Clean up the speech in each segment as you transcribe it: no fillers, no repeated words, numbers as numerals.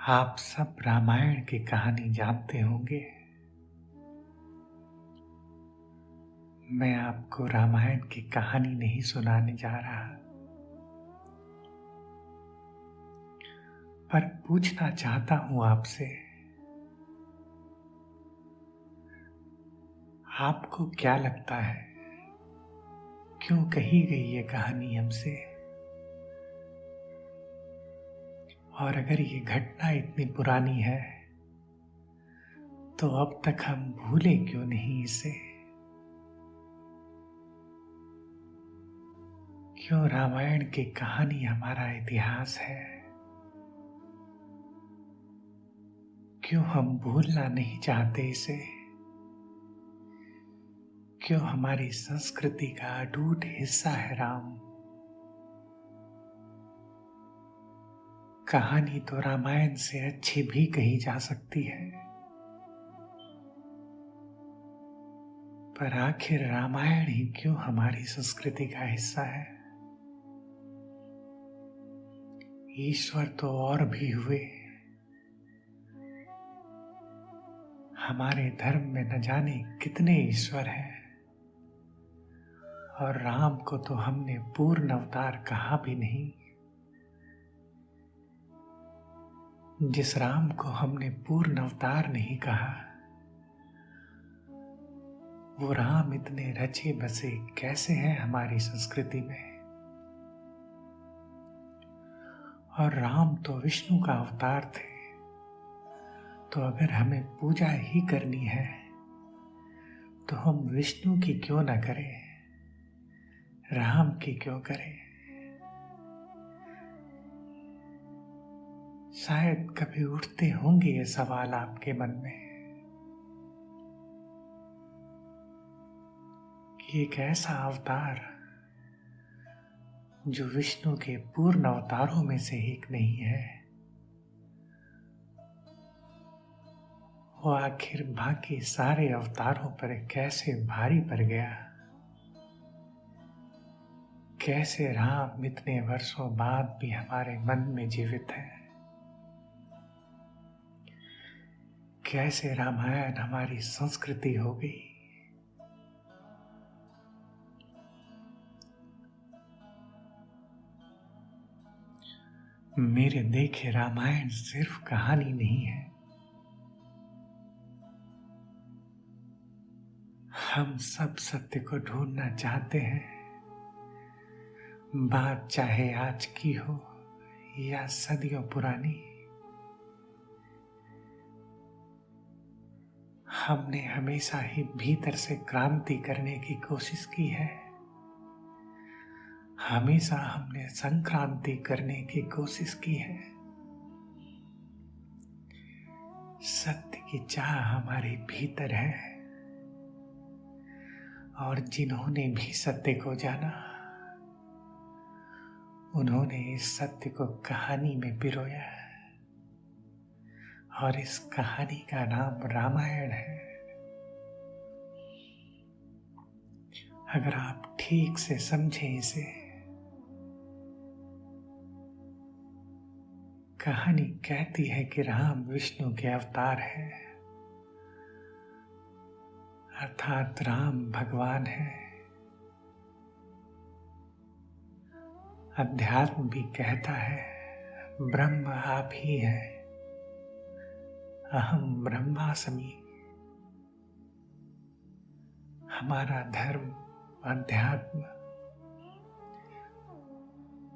आप सब रामायण की कहानी जानते होंगे। मैं आपको रामायण की कहानी नहीं सुनाने जा रहा, पर पूछना चाहता हूं आपसे, आपको क्या लगता है क्यों कही गई ये कहानी हमसे? और अगर ये घटना इतनी पुरानी है तो अब तक हम भूले क्यों नहीं इसे? क्यों रामायण की कहानी हमारा इतिहास है? क्यों हम भूलना नहीं चाहते इसे? क्यों हमारी संस्कृति का अटूट हिस्सा है राम? कहानी तो रामायण से अच्छी भी कही जा सकती है, पर आखिर रामायण ही क्यों हमारी संस्कृति का हिस्सा है? ईश्वर तो और भी हुए, हमारे धर्म में न जाने कितने ईश्वर हैं, और राम को तो हमने पूर्ण अवतार कहा भी नहीं। जिस राम को हमने पूर्ण अवतार नहीं कहा, वो राम इतने रचे बसे कैसे हैं हमारी संस्कृति में? और राम तो विष्णु का अवतार थे, तो अगर हमें पूजा ही करनी है तो हम विष्णु की क्यों ना करें, राम की क्यों करें? शायद कभी उठते होंगे ये सवाल आपके मन में कि एक ऐसा अवतार जो विष्णु के पूर्ण अवतारों में से एक नहीं है, वो आखिर बाकी सारे अवतारों पर कैसे भारी पड़ गया? कैसे राम इतने वर्षों बाद भी हमारे मन में जीवित है? कैसे रामायण हमारी संस्कृति हो गई? मेरे देखे रामायण सिर्फ कहानी नहीं है, हम सब सत्य को ढूंढना चाहते हैं। बात चाहे आज की हो या सदियों पुरानी, हमने हमेशा ही भीतर से क्रांति करने की कोशिश की है। हमेशा हमने संक्रांति करने की कोशिश की है। सत्य की चाह हमारे भीतर है, और जिन्होंने भी सत्य को जाना, उन्होंने इस सत्य को कहानी में पिरोया, और इस कहानी का नाम रामायण है। अगर आप ठीक से समझें इसे, कहानी कहती है कि राम विष्णु के अवतार है, अर्थात राम भगवान है। अध्यात्म भी कहता है ब्रह्म आप ही है, अहम ब्रह्मास्मि। हमारा धर्म अध्यात्म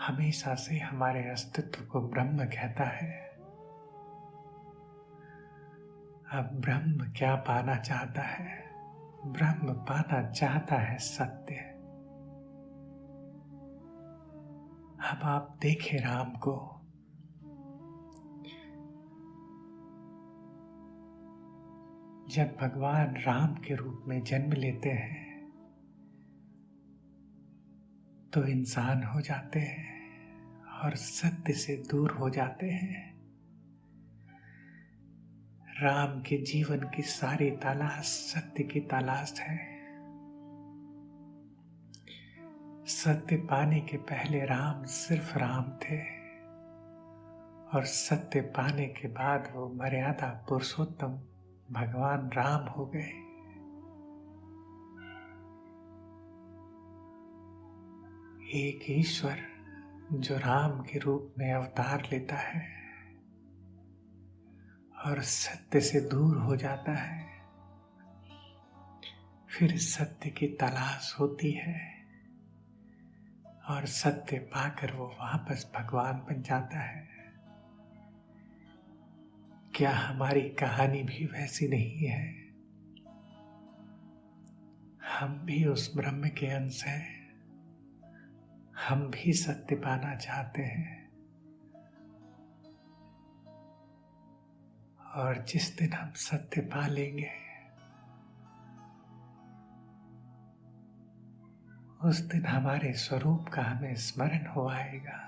हमेशा से हमारे अस्तित्व को ब्रह्म कहता है। अब ब्रह्म क्या पाना चाहता है? ब्रह्म पाना चाहता है सत्य। अब आप देखें राम को, जब भगवान राम के रूप में जन्म लेते हैं तो इंसान हो जाते हैं और सत्य से दूर हो जाते हैं। राम के जीवन की सारी तलाश सत्य की तलाश है। सत्य पाने के पहले राम सिर्फ राम थे, और सत्य पाने के बाद वो मर्यादा पुरुषोत्तम भगवान राम हो गए। एक ईश्वर जो राम के रूप में अवतार लेता है और सत्य से दूर हो जाता है, फिर सत्य की तलाश होती है और सत्य पाकर वो वापस भगवान बन जाता है। क्या हमारी कहानी भी वैसी नहीं है? हम भी उस ब्रह्म के अंश हैं, हम भी सत्य पाना चाहते हैं। और जिस दिन हम सत्य पा लेंगे, उस दिन हमारे स्वरूप का हमें स्मरण हो आएगा।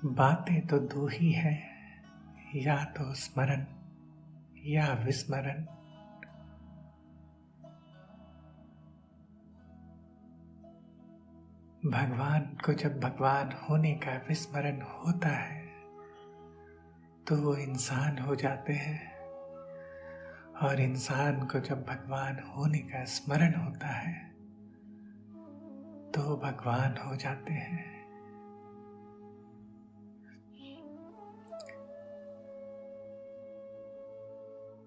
बातें तो दो ही हैं, या तो स्मरण या विस्मरण। भगवान को जब भगवान होने का विस्मरण होता है तो वो इंसान हो जाते हैं, और इंसान को जब भगवान होने का स्मरण होता है तो भगवान हो जाते हैं।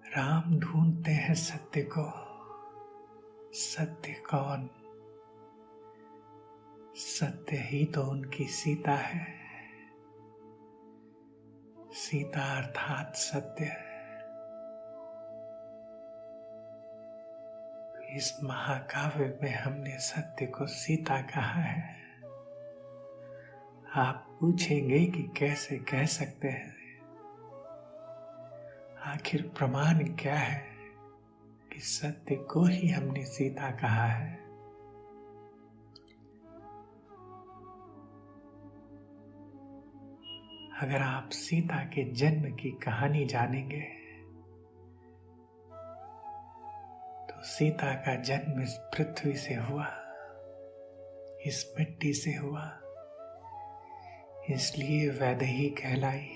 राम ढूंढते हैं सत्य को। सत्य कौन? सत्य ही तो उनकी सीता है। सीता अर्थात सत्य। इस महाकाव्य में हमने सत्य को सीता कहा है। आप पूछेंगे कि कैसे कह सकते हैं? आखिर प्रमाण क्या है कि सत्य को ही हमने सीता कहा है? अगर आप सीता के जन्म की कहानी जानेंगे तो सीता का जन्म इस पृथ्वी से हुआ, इस मिट्टी से हुआ, इसलिए वैदेही कहलाई।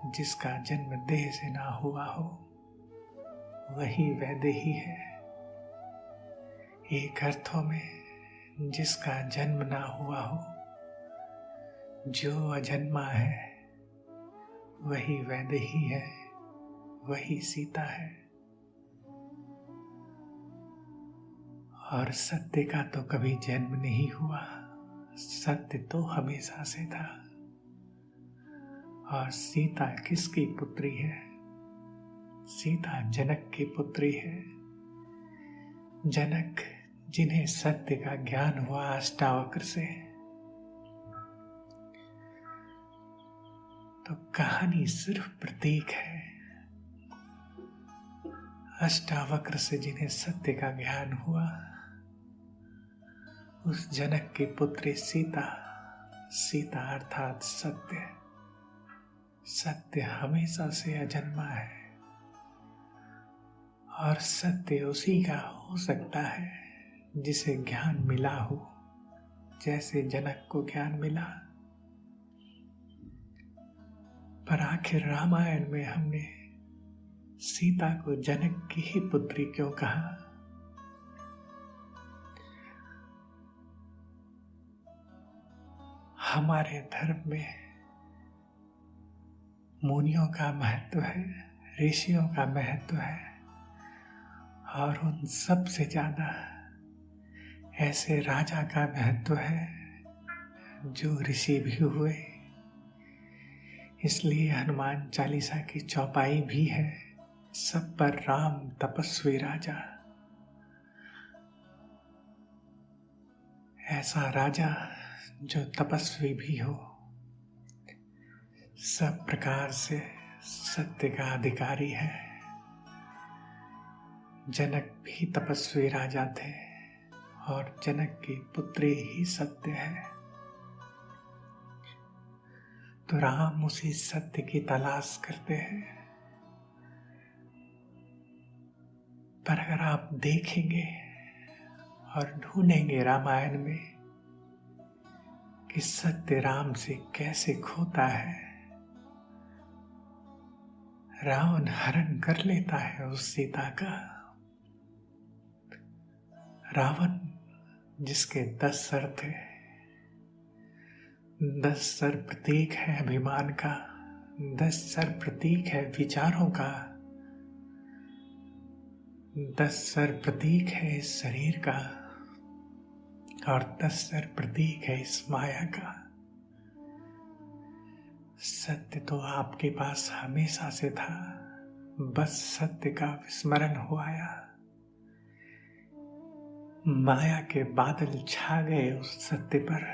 जिसका जन्म देह से ना हुआ हो वही वैदेही है। एक अर्थों में जिसका जन्म ना हुआ हो, जो अजन्मा है, वही वैदेही है, वही सीता है। और सत्य का तो कभी जन्म नहीं हुआ, सत्य तो हमेशा से था। और सीता किसकी पुत्री है? सीता जनक की पुत्री है। जनक जिन्हें सत्य का ज्ञान हुआ अष्टावक्र से। तो कहानी सिर्फ प्रतीक है। अष्टावक्र से जिन्हें सत्य का ज्ञान हुआ, उस जनक की पुत्री सीता। सीता अर्थात सत्य। सत्य हमेशा से अजन्मा है, और सत्य उसी का हो सकता है जिसे ज्ञान मिला हो, जैसे जनक को ज्ञान मिला। पर आखिर रामायण में हमने सीता को जनक की ही पुत्री क्यों कहा? हमारे धर्म में मुनियों का महत्व है, ऋषियों का महत्व है, और उन सब से ज्यादा ऐसे राजा का महत्व है जो ऋषि भी हुए। इसलिए हनुमान चालीसा की चौपाई भी है, सब पर राम तपस्वी राजा। ऐसा राजा जो तपस्वी भी हो, सब प्रकार से सत्य का अधिकारी है। जनक भी तपस्वी राजा थे, और जनक की पुत्री ही सत्य है। तो राम उसी सत्य की तलाश करते हैं। पर अगर आप देखेंगे और ढूंढेंगे रामायण में कि सत्य राम से कैसे खोता है। रावण हरण कर लेता है उस सीता का। रावण जिसके 10 सर थे, 10 सर प्रतीक है अभिमान का, 10 सर प्रतीक है विचारों का, 10 सर प्रतीक है इस शरीर का, और 10 सर प्रतीक है इस माया का। सत्य तो आपके पास हमेशा से था, बस सत्य का विस्मरण हो आया। माया के बादल छा गए उस सत्य पर,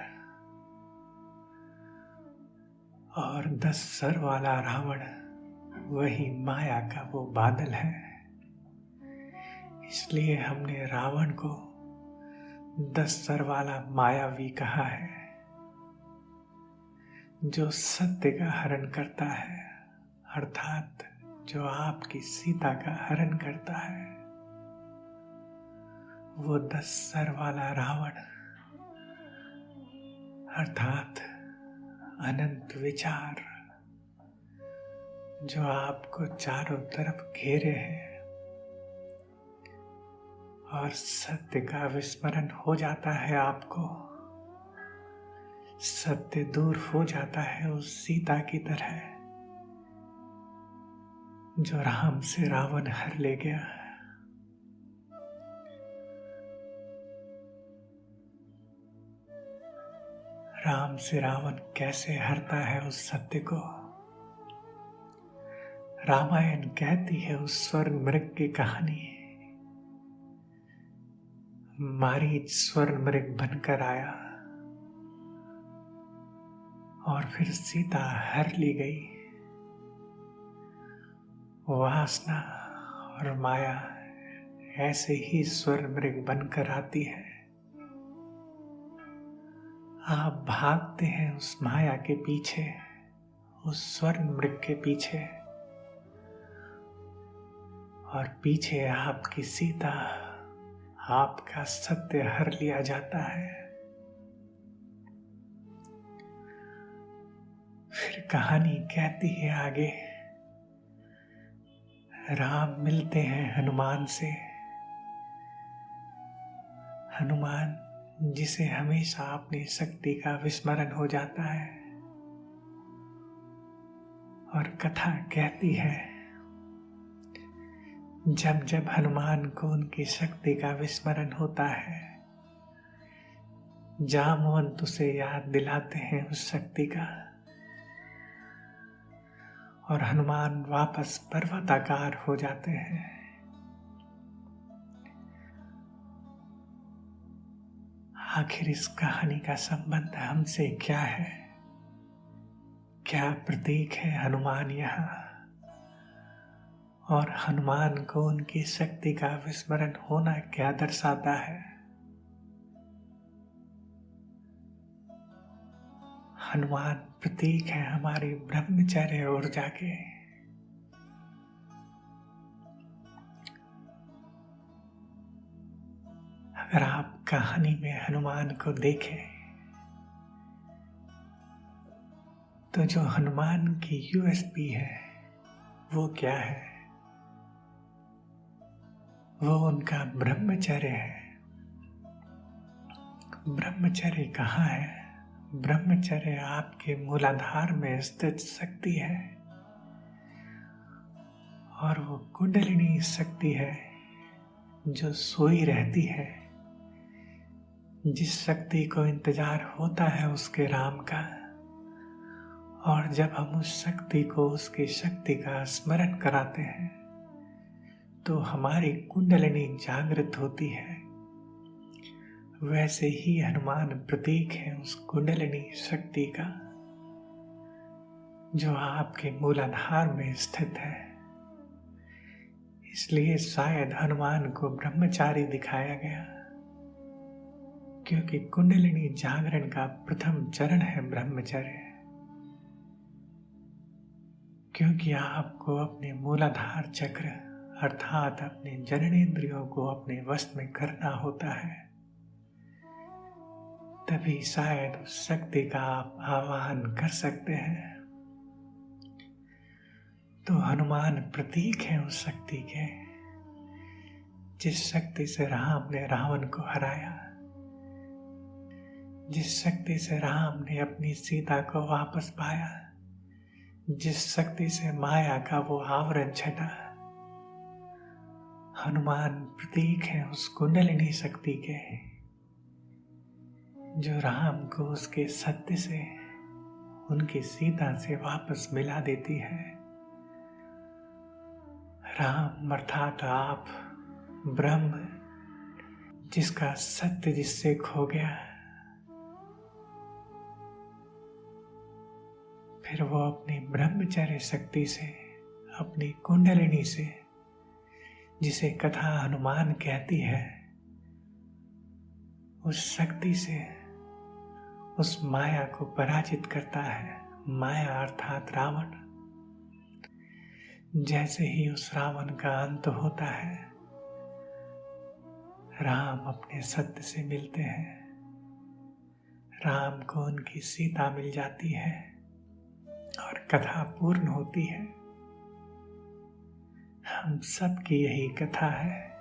और 10 सर वाला रावण वही माया का वो बादल है। इसलिए हमने रावण को 10 सर वाला मायावी कहा है, जो सत्य का हरण करता है, अर्थात जो आपकी सीता का हरण करता है। वो 10 सर वाला रावण अर्थात अनंत विचार जो आपको चारों तरफ घेरे हैं, और सत्य का विस्मरण हो जाता है आपको। सत्य दूर हो जाता है उस सीता की तरह जो राम से रावण हर ले गया। राम से रावण कैसे हरता है उस सत्य को। रामायण कहती है उस स्वर्ण मृग की कहानी। मारीच स्वर्ण मृग बनकर आया और फिर सीता हर ली गई। वासना और माया ऐसे ही स्वर्ण मृग बनकर आती है। आप भागते हैं उस माया के पीछे, उस स्वर्ण मृग के पीछे, और पीछे आपकी सीता, आपका सत्य हर लिया जाता है। फिर कहानी कहती है आगे, राम मिलते हैं हनुमान से। हनुमान जिसे हमेशा अपनी शक्ति का विस्मरण हो जाता है, और कथा कहती है जब जब हनुमान को उनकी शक्ति का विस्मरण होता है, जामवंत उसे याद दिलाते हैं उस शक्ति का, और हनुमान वापस पर्वताकार हो जाते हैं। आखिर इस कहानी का संबंध हमसे क्या है? क्या प्रतीक है हनुमान यहाँ? और हनुमान को उनकी शक्ति का विस्मरण होना क्या दर्शाता है? हनुमान प्रतीक है हमारी ब्रह्मचर्य ऊर्जा के। अगर आप कहानी में हनुमान को देखें तो जो हनुमान की यूएसपी है वो क्या है? वो उनका ब्रह्मचर्य है। ब्रह्मचर्य कहाँ है? ब्रह्मचर्य आपके मूलाधार में स्थित शक्ति है, और वो कुंडलिनी शक्ति है जो सोई रहती है, जिस शक्ति को इंतजार होता है उसके राम का। और जब हम उस शक्ति को, उसकी शक्ति का स्मरण कराते हैं तो हमारी कुंडलिनी जागृत होती है। वैसे ही हनुमान प्रतीक है उस कुंडलिनी शक्ति का जो आपके मूलाधार में स्थित है। इसलिए शायद हनुमान को ब्रह्मचारी दिखाया गया, क्योंकि कुंडलिनी जागरण का प्रथम चरण है ब्रह्मचर्य। क्योंकि आपको अपने मूलाधार चक्र अर्थात अपने जननेंद्रियों को अपने वश में करना होता है। तभी शायद उस शक्ति का आप आह्वान कर सकते हैं। तो हनुमान प्रतीक है उस शक्ति के, जिस शक्ति से राम ने रावण को हराया, जिस शक्ति से राम ने अपनी सीता को वापस पाया, जिस शक्ति से माया का वो आवरण छटा। हनुमान प्रतीक है उस कुंडलिनी शक्ति के, जो राम को उसके सत्य से, उनकी सीता से वापस मिला देती है। राम अर्थात आप, ब्रह्म, जिसका सत्य जिससे खो गया, फिर वो अपनी ब्रह्मचर्य शक्ति से, अपनी कुंडलिनी से, जिसे कथा हनुमान कहती है, उस शक्ति से उस माया को पराजित करता है। माया अर्थात रावण। जैसे ही उस रावण का अंत होता है, राम अपने सत्य से मिलते हैं, राम को उनकी सीता मिल जाती है और कथा पूर्ण होती है। हम सबकी यही कथा है।